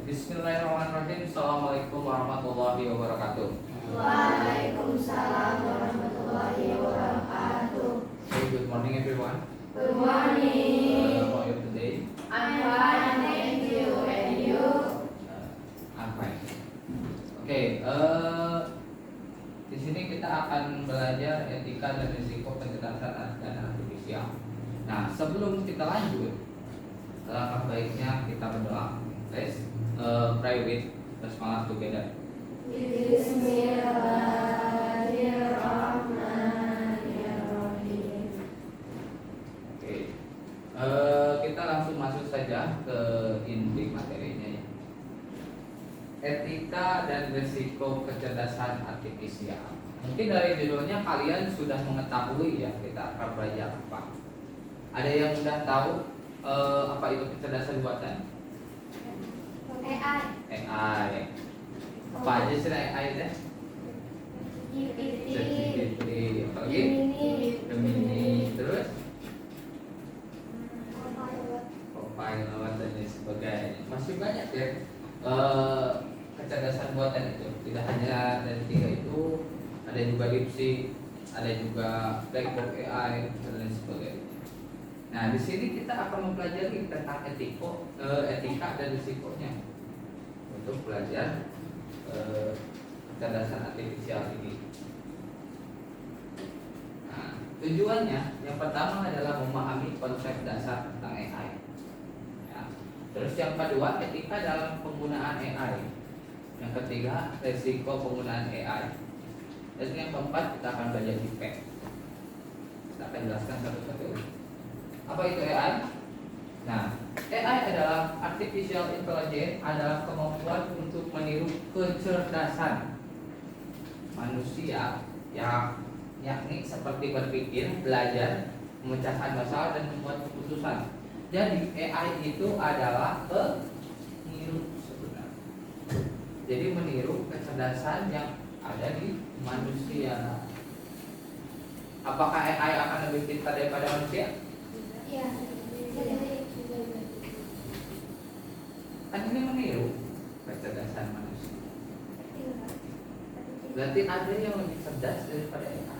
Bismillahirrahmanirrahim. Assalamualaikum warahmatullahi wabarakatuh. Waalaikumsalam warahmatullahi wabarakatuh. Hey, good morning everyone. Good morning. How are you today? I'm fine, thank you. And you? I'm fine. Oke, di sini kita akan belajar etika dan risiko kecerdasan dan artifisial. Nah, sebelum kita lanjut, alangkah baiknya kita berdoa. Let's pray with the semangat together. Bismillahirrahmanirrahim. Oke, kita langsung masuk saja ke inti materinya ya. Etika dan risiko kecerdasan artifisial. Mungkin dari judulnya kalian sudah mengetahui ya kita akan belajar apa. Ada yang sudah tahu apa itu kecerdasan buatan? AI. Apa aja sih AI deh? GPT, apalagi? Gemini, terus Copilot dan lain sebagainya. Masih banyak ya kecerdasan buatan itu. Tidak hanya dari tiga itu, ada juga DeepSeek, ada juga Black Box AI dan lain sebagainya. Nah, di sini kita akan mempelajari tentang etika dan risikonya untuk belajar kecerdasan artifisial ini. Nah, tujuannya yang pertama adalah memahami konsep dasar tentang AI. Ya. Terus yang kedua, etika dalam penggunaan AI. Yang ketiga, risiko penggunaan AI. Dan yang keempat, kita akan belajar IP. Kita akan jelaskan satu-satu. Apa itu AI? Nah, AI adalah artificial intelligence, adalah kemampuan untuk meniru kecerdasan manusia yang yakni seperti berpikir, belajar, memecahkan masalah dan membuat keputusan. Jadi AI itu adalah peniru sebenarnya. Jadi meniru kecerdasan yang ada di manusia. Apakah AI akan lebih pintar daripada manusia? Ya. Kan ini meniru kecerdasan manusia. Berarti ada yang lebih cerdas daripada AI.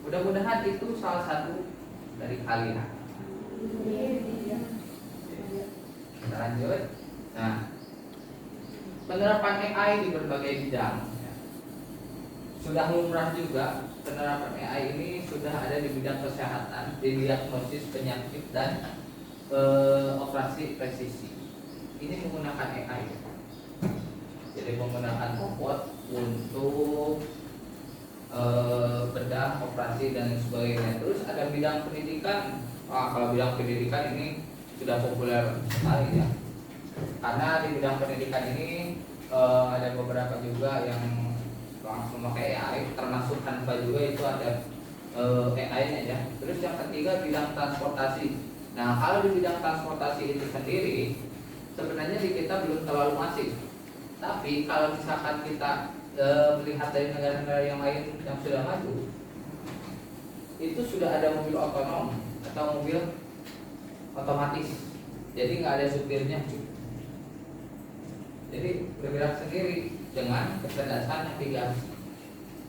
Mudah-mudahan itu salah satu dari kalian. Kita lanjut. Nah, penerapan AI di berbagai bidang sudah lumrah juga. Penerapan AI ini sudah ada di bidang kesehatan, di diagnosis penyakit dan operasi presisi. Ini menggunakan AI. Jadi menggunakan robot untuk bedah, operasi dan sebagainya. Terus ada bidang pendidikan. Kalau bidang pendidikan ini sudah populer sekali ya. Karena di bidang pendidikan ini ada beberapa juga yang langsung pakai AI, termasuk Canva juga itu ada AI-nya ya. Terus yang ketiga bidang transportasi. Nah, kalau di bidang transportasi itu sendiri sebenarnya di kita belum terlalu masif. Tapi kalau misalkan kita melihat dari negara-negara yang lain yang sudah maju, itu sudah ada mobil otonom atau mobil otomatis. Jadi nggak ada supirnya. Jadi bergerak sendiri dengan kecerdasan yang diganti.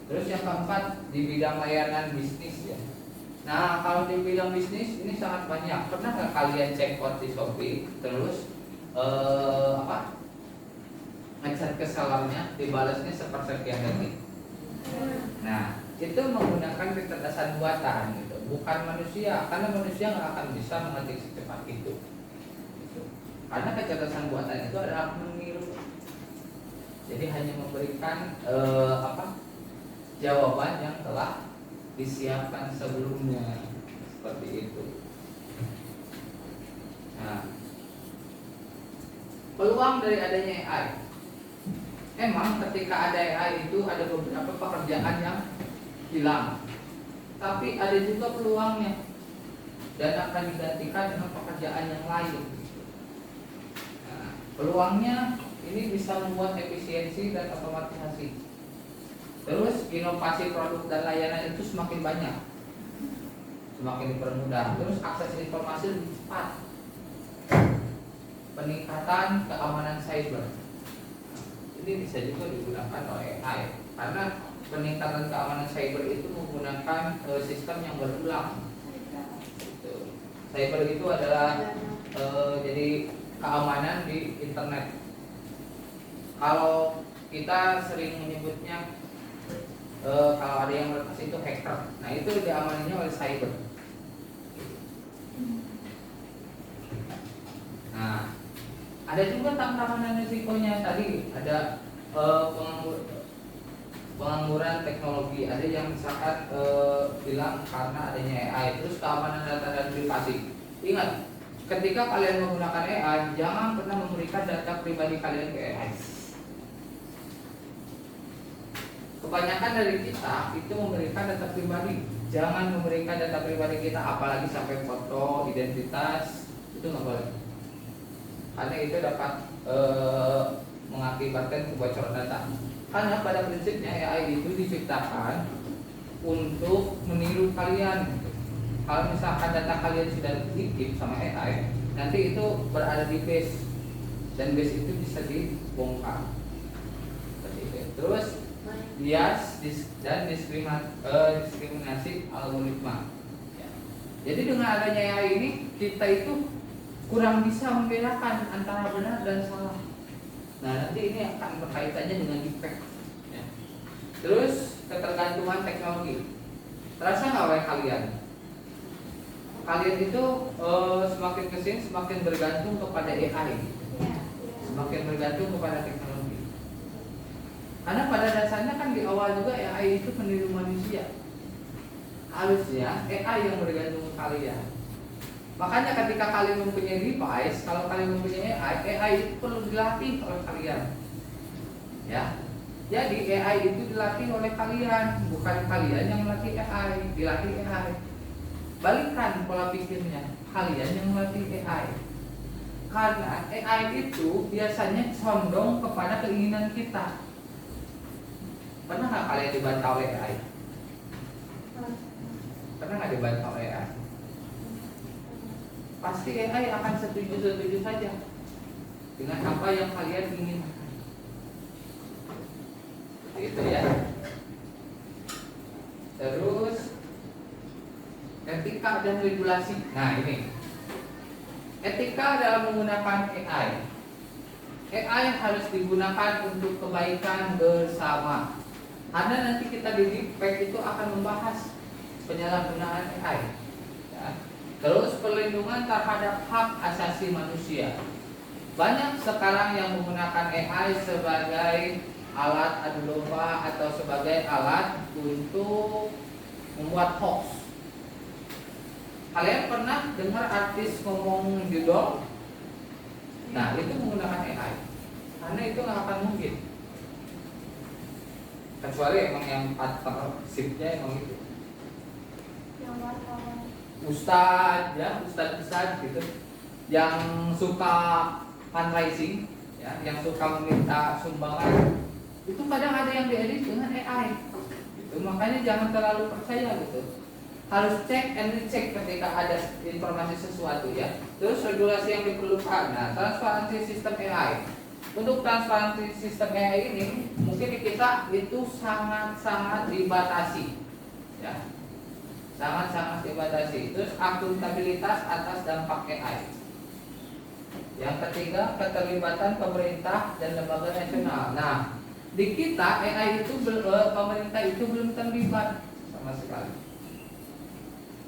Terus yang keempat di bidang layanan bisnis ya. Nah, kalau di bidang bisnis ini sangat banyak. Pernah nggak kalian check out di Shopee, terus ngechat ke sellernya, dibalasnya sepersekian detik. Nah, itu menggunakan kecerdasan buatan gitu, bukan manusia, karena manusia nggak akan bisa mengetik secepat itu. Karena kecerdasan buatan itu adalah meniru. Jadi hanya memberikan jawaban yang telah disiapkan sebelumnya, seperti itu. Nah, peluang dari adanya AI. Emang ketika ada AI itu ada beberapa pekerjaan yang hilang, tapi ada juga peluangnya dan akan digantikan dengan pekerjaan yang lain. Nah, peluangnya ini bisa membuat efisiensi dan otomatisasi. Terus inovasi produk dan layanan itu semakin banyak, semakin dipermudah. Terus akses informasi lebih cepat. peningkatan keamanan cyber. Ini bisa juga digunakan oleh AI karena peningkatan keamanan cyber itu menggunakan sistem yang berulang. Gitu. Cyber itu adalah jadi keamanan di internet. Kalau kita sering menyebutnya kalau ada yang meretas itu hacker. Nah itu diamaninya oleh cyber. Nah ada juga tantangan dan risikonya tadi. Ada pengangguran teknologi. Ada yang misalkan bilang karena adanya AI. Terus keamanan data dan privasi. Ingat, ketika kalian menggunakan AI, jangan pernah memberikan data pribadi kalian ke AI. Kebanyakan dari kita itu memberikan data pribadi. Jangan memberikan data pribadi kita, apalagi sampai foto, identitas, itu nggak boleh. Karena itu dapat mengakibatkan kebocoran data. Karena pada prinsipnya AI itu diciptakan untuk meniru kalian. Kalau misalkan data kalian sudah dikip sama AI, nanti itu berada di base dan base itu bisa dibongkar. Seperti itu. Terus bias dan diskriminasi algoritma. Jadi dengan adanya AI ini kita itu kurang bisa membedakan antara benar dan salah. Nah nanti ini akan berkaitannya dengan defect. Terus ketergantungan teknologi. Terasa nggak oleh kalian? Kalian itu semakin kesini semakin bergantung kepada AI, semakin bergantung kepada teknologi. Karena pada dasarnya kan di awal juga AI itu meniru manusia. Harusnya AI yang bergantung ke kalian. Makanya ketika kalian mempunyai device, kalau kalian mempunyai AI itu perlu dilatih oleh kalian. Ya. Jadi AI itu dilatih oleh kalian, bukan kalian yang melatih AI, dilatih AI. Balikkan pola pikirnya, kalian yang melatih AI. Karena AI itu biasanya condong kepada keinginan kita. Pernah nggak kalian dibantah oleh AI? Pernah nggak dibantah oleh AI? Pasti AI akan setuju saja dengan apa yang kalian inginkan. Itu ya. Terus etika dan regulasi. Nah ini etika dalam menggunakan AI. AI harus digunakan untuk kebaikan bersama. Karena nanti kita di DIPEK itu akan membahas penyalahgunaan AI. Ya. Terus perlindungan terhadap hak asasi manusia. Banyak sekarang yang menggunakan AI sebagai alat adu domba atau sebagai alat untuk membuat hoax. Kalian pernah dengar artis ngomong judol? Nah itu menggunakan AI. Karena itu nggak akan mungkin. Kecuali emang yang partnershipnya emang itu. Yang wartawan. Ustadz ya, ustadz gitu, yang suka fundraising, ya, yang suka meminta sumbangan, itu kadang ada yang diedit dengan AI. Gitu. Makanya jangan terlalu percaya gitu. Harus cek and recheck ketika ada informasi sesuatu ya. Terus regulasi yang diperlukan. Nah, transparansi sistem AI. Untuk transparansi sistem AI ini mungkin di kita itu sangat-sangat dibatasi, ya, sangat-sangat dibatasi. Terus akuntabilitas atas dampak AI. Yang ketiga keterlibatan pemerintah dan lembaga nasional. Nah, di kita AI itu pemerintah itu belum terlibat sama sekali.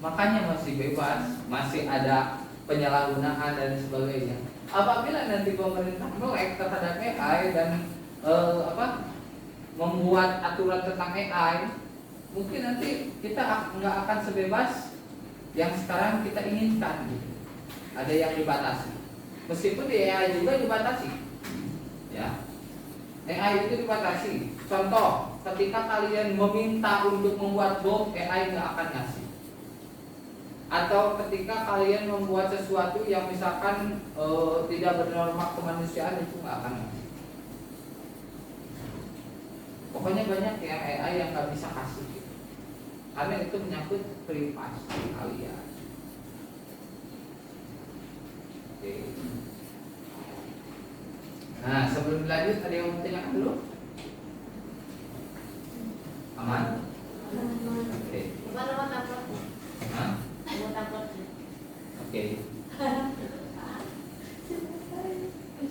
Makanya masih bebas, masih ada penyalahgunaan dan sebagainya. Apabila nanti pemerintah melek terhadap AI dan membuat aturan tentang AI, mungkin nanti kita nggak akan sebebas yang sekarang kita inginkan. Gitu. Ada yang dibatasi. Meskipun di AI juga dibatasi, ya. AI itu dibatasi. Contoh, ketika kalian meminta untuk membuat bom, AI nggak akan ngasih. Atau ketika kalian membuat sesuatu yang misalkan tidak bernorma kemanusiaan, itu nggak akan ngasih. Pokoknya banyak ya AI yang nggak bisa kasih gitu. Karena itu menyangkut privasi kalian. Oke. Nah, sebelum lanjut ada yang mau tanyakan dulu? Aman? Oke. Hah? Oke.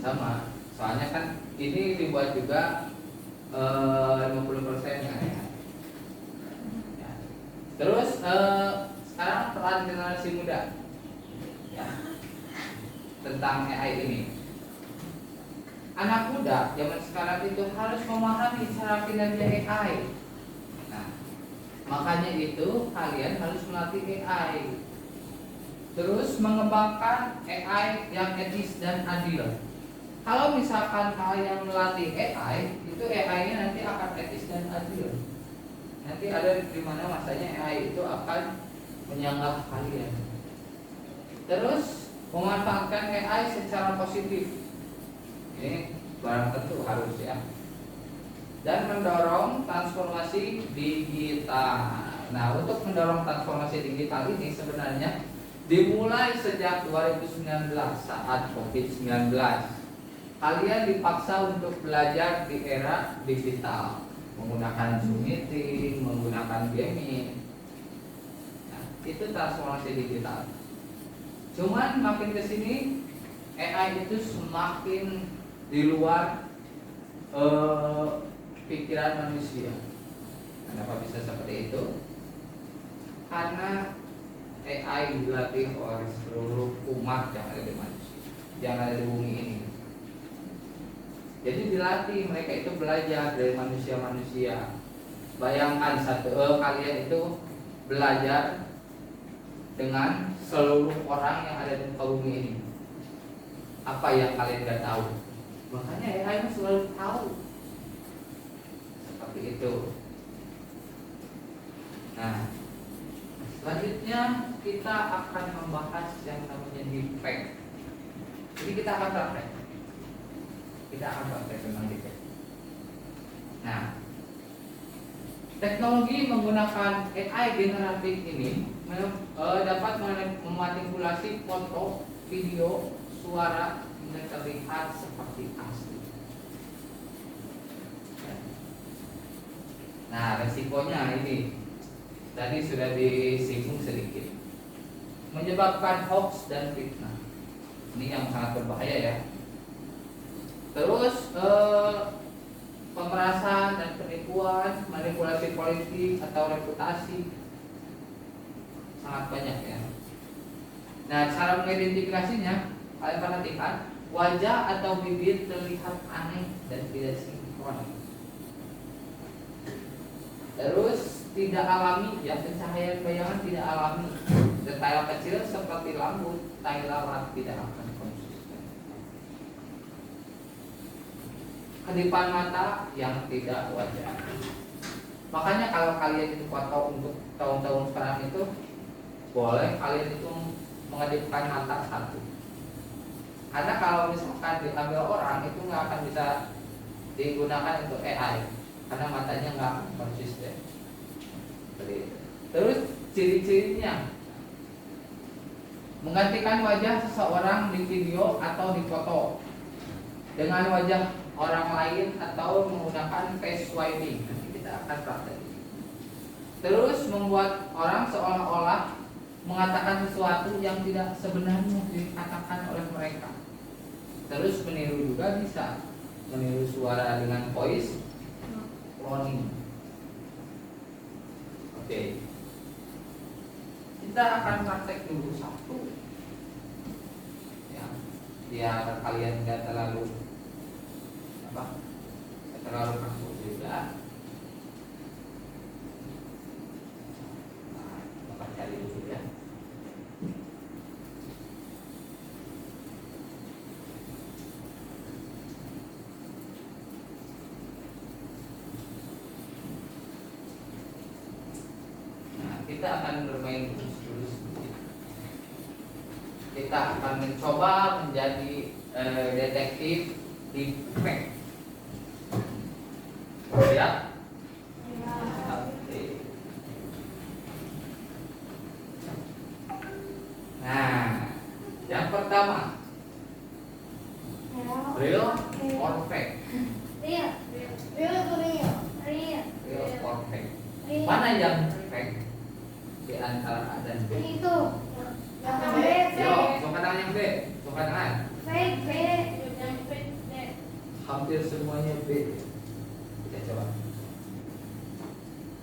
Sama. Soalnya kan ini dibuat juga 50% kan ya. Ya. Terus sekarang peran generasi muda ya, tentang AI ini. Anak muda zaman sekarang itu harus memahami cara kinerja AI. Nah, makanya itu kalian harus melatih AI. Terus mengembangkan AI yang etis dan adil. Kalau misalkan kalian melatih AI, itu AI-nya nanti akan etis dan adil. Nanti ada di mana masanya AI itu akan menyanggah kalian. Terus memanfaatkan AI secara positif. Ini barang tentu harus ya. Dan mendorong transformasi digital. Nah, untuk mendorong transformasi digital ini sebenarnya dimulai sejak 2019 saat COVID-19. Kalian dipaksa untuk belajar di era digital, menggunakan Zoom meeting, menggunakan gaming. Nah, itu transformasi digital. Cuman makin ke sini AI itu semakin di luar pikiran manusia. Kenapa bisa seperti itu? Karena AI dilatih oleh seluruh umat yang ada di manusia, yang ada di bumi ini. Jadi dilatih, mereka itu belajar dari manusia-manusia. Bayangkan kalian itu belajar dengan seluruh orang yang ada di muka bumi ini. Apa yang kalian gak tahu? Makanya AI selalu tahu. Seperti itu. Nah, selanjutnya kita akan membahas yang namanya deepfake. Jadi kita akan praktek. Tentang deepfake. Nah, teknologi menggunakan AI generatif ini dapat memanipulasi foto, video, suara hingga terlihat seperti asli. Nah, resikonya ini tadi sudah disinggung sedikit, menyebabkan hoax dan fitnah. Ini yang sangat berbahaya ya. Terus pemerasan dan penipuan, manipulasi politik atau reputasi sangat banyak ya. Nah, cara mengidentifikasinya, kalian perhatikan wajah atau bibir terlihat aneh dan tidak sinkron. Terus tidak alami, ya, pencahayaan bayangan tidak alami. Detail kecil seperti rambut, tai lalat tidak akan konsisten. Kedipan mata yang tidak wajar. Makanya kalau kalian itu foto untuk tahun-tahun sekarang itu, boleh kalian itu mengedipkan mata satu. Karena kalau misalkan diambil orang itu nggak akan bisa digunakan untuk AI, karena matanya nggak konsisten. Terus ciri-cirinya, menggantikan wajah seseorang di video atau di foto dengan wajah orang lain atau menggunakan face swapping. Nanti kita akan praktek. Terus membuat orang seolah-olah mengatakan sesuatu yang tidak sebenarnya dikatakan oleh mereka. Terus meniru juga bisa, meniru suara dengan voice cloning. Oke. Kita akan praktek dulu satu. Ya, biar kalian nggak terlalu kaku juga. Nah, cari dulu ya. Kita akan bermain dulu sedikit. Kita akan mencoba menjadi detektif deepfake. Siap? Oke. Nah, yang pertama, real or Mana yang fake di antara A dan B? Itu. Yang B. Yo, coba tangan yang B. Coba tangan. Fake B. Hampir semuanya B. Kita coba.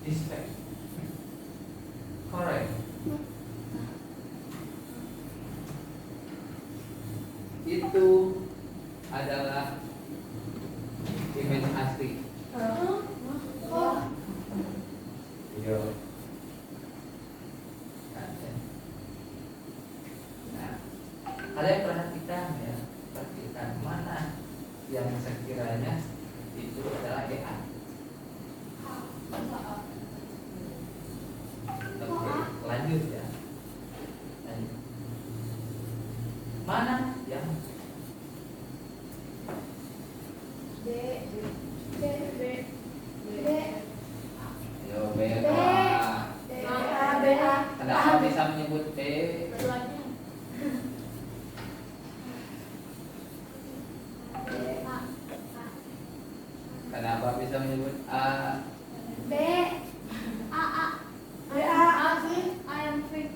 This fake. Correct. Itu adalah image asli. Oh. Yo. Nah, kalian perhatikan ya, perhatikan mana yang sekiranya itu adalah EA. Oke, lanjut ya. Lanjut. Mana yang B. B. B. B. yo B A. Kenapa bisa menyebut B? Kenapa bisa menyebut A? B. A. A. B. A. A. A yang fake.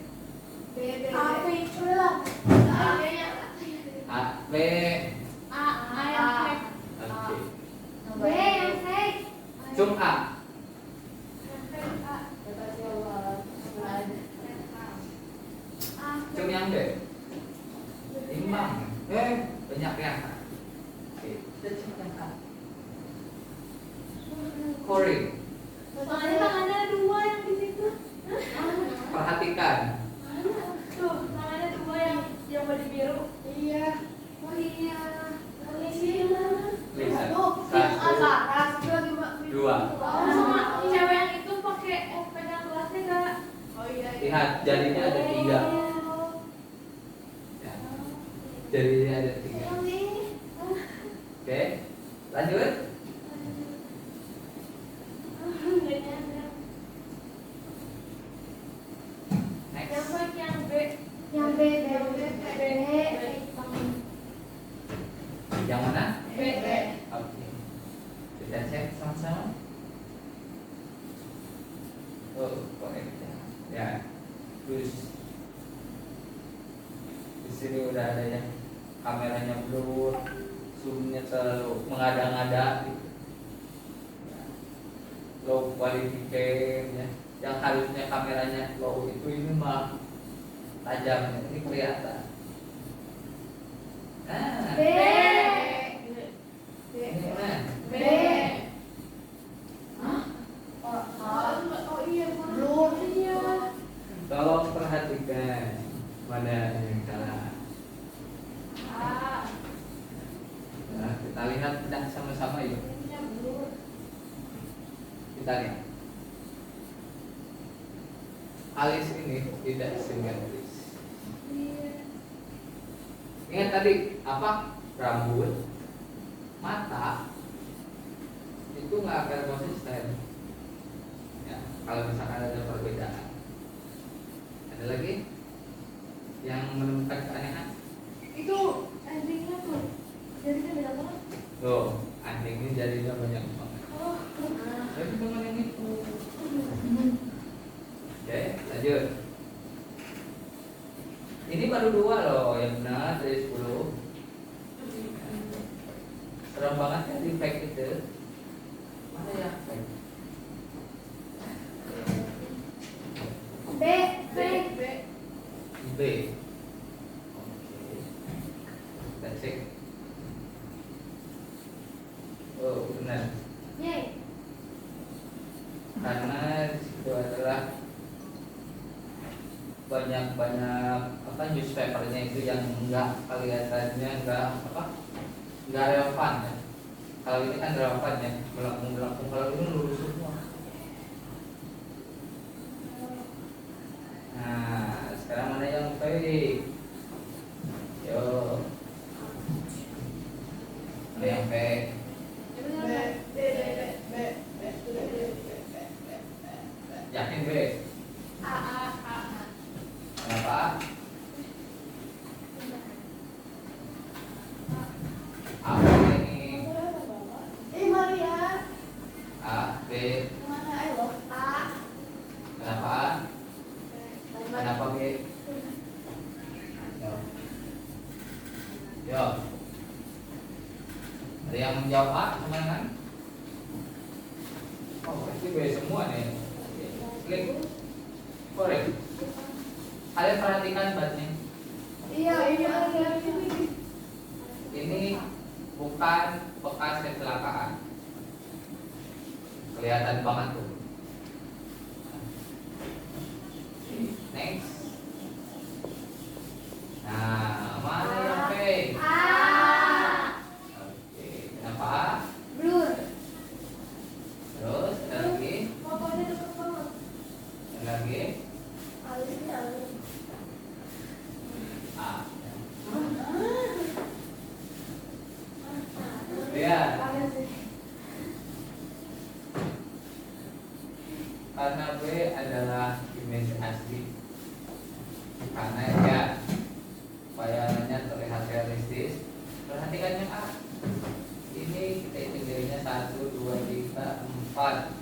B. B. A fake. Ulang. A B. A. A yang fake. Oke. B yang fake. Cum A. Yang fake A. A. Cum yang B. Imbang. Banyak yang A. Oke. Kita cum yang A. Corey. Soalnya tangannya ada dua yang di situ. Perhatikan. Tuh, tangannya dua yang warna biru. Iya. Oh iya. Polisi mana? Lihat. Tuh, yang Satu. atas Dua. Oh, sama cewek yang itu pakai pegang gelasnya Kak. Oh iya. Lihat, jarinya ada 3. Ya. Jarinya ada 3. Yang ini. Oke. Lanjut. Next. Yang baik yang B. Yang B. Yang mana? B. Oke. Kita cek sama-sama. Oh, correct. Ya. Terus di sini udah ada yang kameranya blur, zoomnya terlalu mengada-ngada gitu. Ya. Low quality cam ya. Yang harusnya kameranya low itu ini mah tajam, ini kelihatan. Nah, B. ini mana? B. Oh iya, belum. Iya. Tolong perhatikan mana yang salah. A. Nah, kita lihat dan sama-sama yuk. Ini belum. Kita lihat. Alis ini tidak simetris. Iya. Ingat tadi apa? Rambut, mata itu nggak akan konsisten. Ya, kalau misalkan ada perbedaan. Ada lagi yang menemukan keanehan? Itu endingnya tuh. Jadinya beda banget. Tuh, anjing ini jadinya banyak banget. Oh. Tapi teman yang itu. Oke, lanjut. Ini baru 2 loh yang benar dari 10. Serem banget kan di fake itu. Mana yang fake? B. B. B. Oke. Kita cek. Oh, benar. Yeay. Karena itu adalah banyak apa newspapernya itu yang enggak kelihatannya enggak relevan ya. Kalau ini kan relevan ya, melengkung kalau ini lurus semua. Nah, sekarang mana yang fake? Yo, mana yang fake? Yakin B? A. Kenapa? Apa ini? Maria. A, B, Mana ayo? A. jawab A sama dengan oh itu B semua nih. Klik korek. Kalian perhatikan batnya. Iya. Ini bukan bekas kecelakaan. Kelihatan banget tuh. Next. Nah, mana yang B? A. Oke, kenapa A? Blur. Terus ada lagi? Fotonya deket banget. Ada lagi? Alisnya alus. A. Lihat. Karena B adalah image asli. Karena ya bayangannya terlihat realistis. Perhatikan yang A. Ini kita hitung jarinya 1, 2, 3, 4.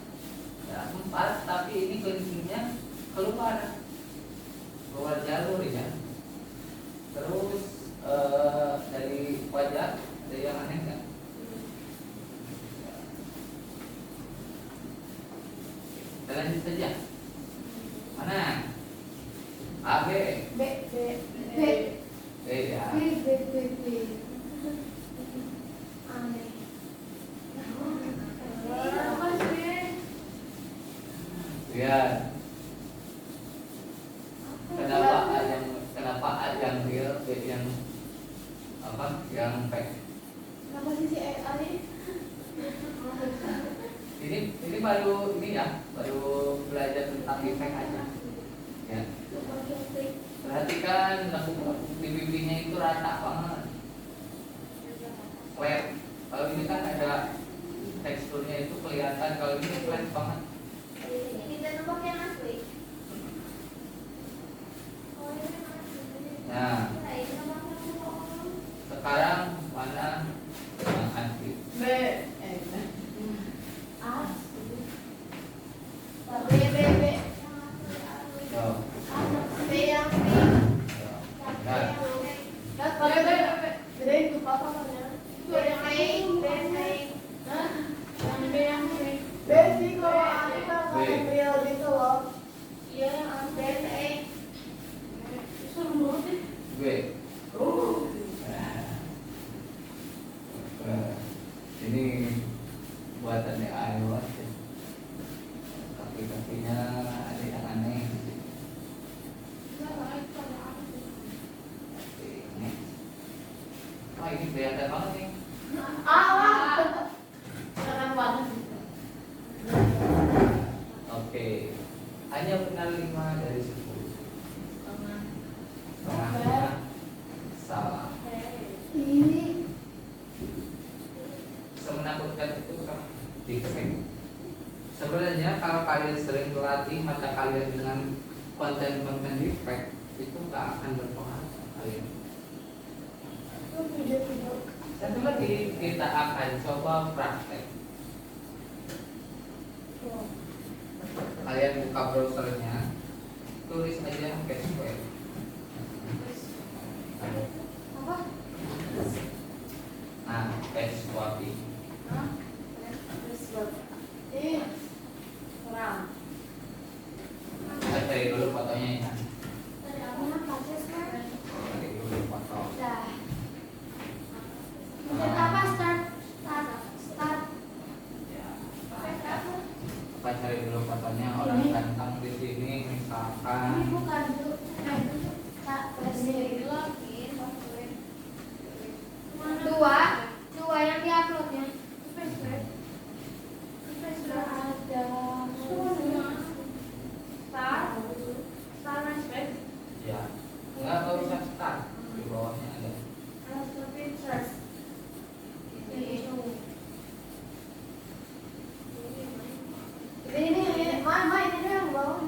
Ya, 4, tapi ini kelingkingnya keluar jalur ya. Terus dari wajah ada yang aneh nggak? Kita lanjut saja. Mana? A, B. B. B ya. Aneh. Lihat. Kenapa A yang real, B yang apa? Yang fake. Kenapa sih si A ini? Ini baru ini ya, baru belajar tentang efek aja. Ya. Perhatikan lekuk-lekuk di bibinya itu rata banget. Flat. Kalau ini kan ada teksturnya itu kelihatan, kalau ini flat banget. Kita nebak yang asli. Nah, sekarang mana yang asli? B. A. B. Yo. B yang B. Nah, Beda itu papa mana? Itu yang A. B. Hah? Yang B yang B. B sih kalau A itu kan real gitu loh. Iya yang A. B. Suruh banget deh. B. Ini buatannya iOS ya. Kaki-kakinya ada yang aneh. Ini. Wah ini kelihatan banget nih. Keren banget. Oke. Hanya benar 5 dari 10. Setengahnya salah. Ini Semenakutkan itu kan dicek. Sebenarnya kalau kalian sering melatih mata kalian dengan konten-konten defect itu nggak akan berpengaruh kalian. Satu lagi kita akan coba praktek. Kalian buka browsernya, tulis aja Caseware. apa? Nah, Caseware. Ini kurang. Kita cari dulu fotonya ya. Cari dulu foto. Ya. Kita cari dulu fotonya orang ganteng di sini misalkan. Dua yang diuploadnya. Ya. Enggak usah start. Di bawahnya ada. Ini mama ini yang bawah.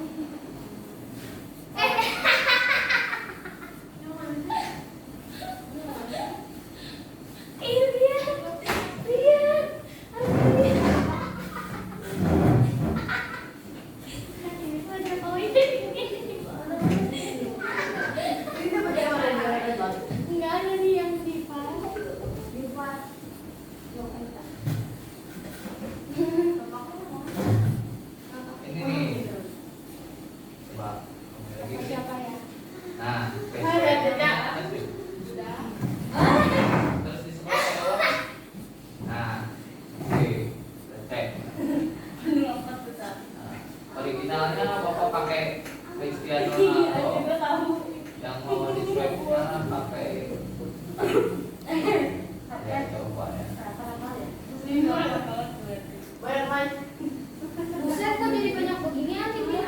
coba lagi. Siapa ya? Nah, Ada tidak? sudah. Terus di sebelah bawah. Nah, oke, cek. Nah, originalnya Bapak pakai Cristiano Ronaldo. Yang mau di swabnya pakai ya coba ya. Banyak main. Buset, kok jadi banyak beginian nih Bian?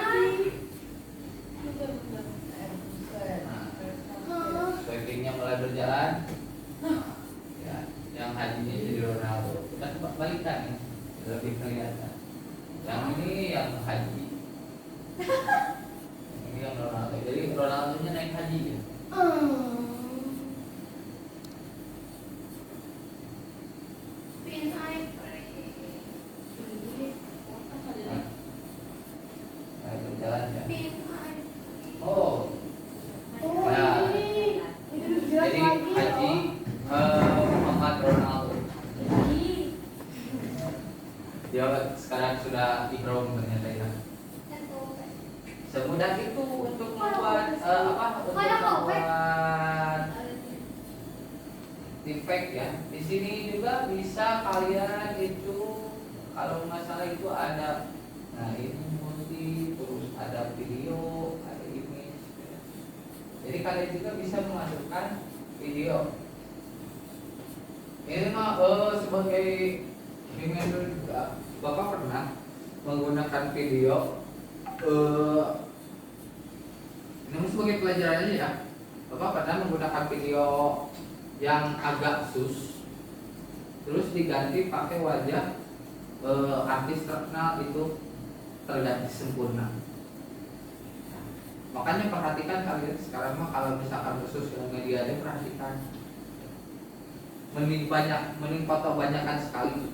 Nah, sweepingnya mulai berjalan. Ya, yang hajinya jadi Ronaldo. Kita coba balikan ya, lebih kelihatan. Yang ini yang haji. Ini yang Ronaldo. Jadi Ronaldonya naik haji ya. Nah, berjalan ya. Oh, nah, jadi haji Muhammad Ronaldo. Dia sekarang sudah ihram ternyata ya. Semudah itu untuk membuat Untuk membuat defect ya. Di sini juga bisa kalian itu kalau nggak salah itu ada. Nah ini multi, terus ada video, ada image. Jadi kalian juga bisa memasukkan video. Ini mah sebagai reminder juga, Bapak pernah menggunakan video. Ini sebagai pelajaran aja ya. Bapak pernah menggunakan video yang agak sus, terus diganti pakai wajah artis terkenal itu terganti sempurna. Makanya perhatikan kalian sekarang mah kalau misalkan khusus yang media ini perhatikan mending foto banyakan sekali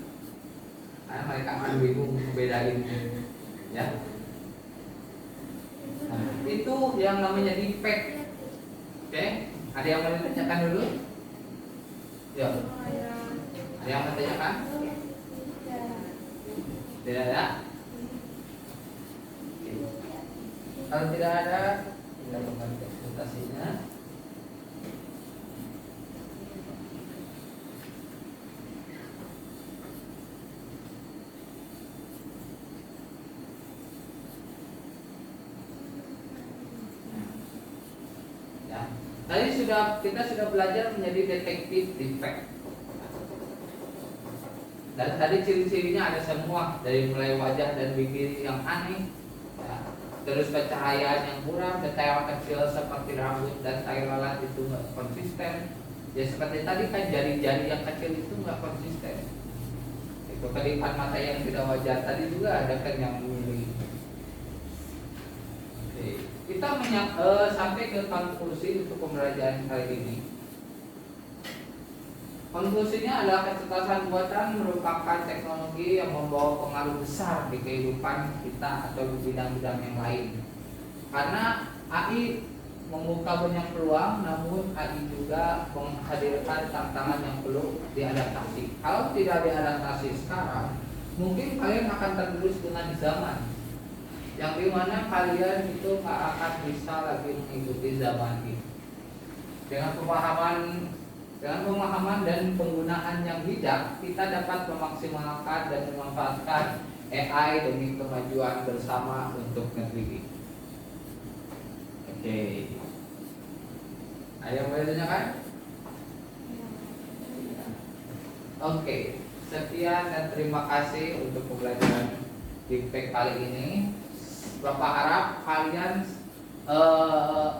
karena mereka akan bingung membedain ya. Nah, itu yang namanya defect. Oke, ada yang mau ditanyakan dulu? Ya. Ada yang mau ditanyakan? Tidak ada? Kalau tidak ada, kita kembali ke presentasinya. Ya. Tadi kita sudah belajar menjadi detektif defect. Dan tadi ciri-cirinya ada semua, dari mulai wajah dan bibir yang aneh. Ya. Terus pencahayaan yang kurang, detail kecil seperti rambut dan tai lalat itu nggak konsisten. Ya seperti tadi kan jari-jari yang kecil itu nggak konsisten. Itu kedipan mata yang tidak wajar tadi juga ada kan yang memilih. Oke. Kita sampai ke konklusi untuk pembelajaran kali ini. Konklusinya adalah kecerdasan buatan merupakan teknologi yang membawa pengaruh besar di kehidupan kita atau di bidang-bidang yang lain. Karena AI membuka banyak peluang, namun AI juga menghadirkan tantangan yang perlu diadaptasi. Kalau tidak diadaptasi sekarang, mungkin kalian akan tergerus dengan zaman, yang dimana kalian itu tak akan bisa lagi mengikuti zaman ini. Dengan pemahaman dan penggunaan yang bijak, kita dapat memaksimalkan dan memanfaatkan AI demi kemajuan bersama untuk negeri. Oke. Ada yang mau ditanyakan? Oke. Sekian dan terima kasih untuk pembelajaran defect kali ini. Bapak harap kalian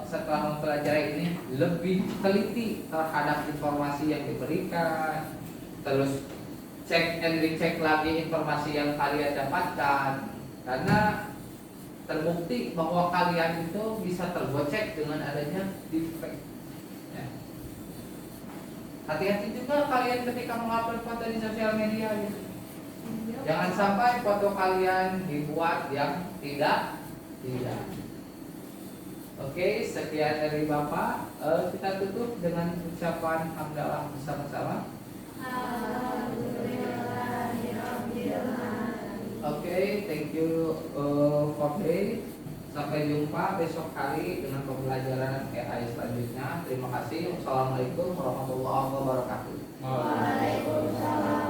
setelah mempelajari ini lebih teliti terhadap informasi yang diberikan, terus cek dan dicek lagi informasi yang kalian dapatkan, karena terbukti bahwa kalian itu bisa tergocek dengan adanya defect. Ya. Hati-hati juga kalian ketika mengupload foto di sosial media gitu. Jangan sampai foto kalian dibuat yang tidak. Oke, sekian dari Bapak. Kita tutup dengan ucapan hamdalah bersama-sama. Oke, thank you for today. Sampai jumpa besok hari dengan pembelajaran EHI selanjutnya. Terima kasih. Wassalamualaikum warahmatullahi wabarakatuh. Waalaikumsalam.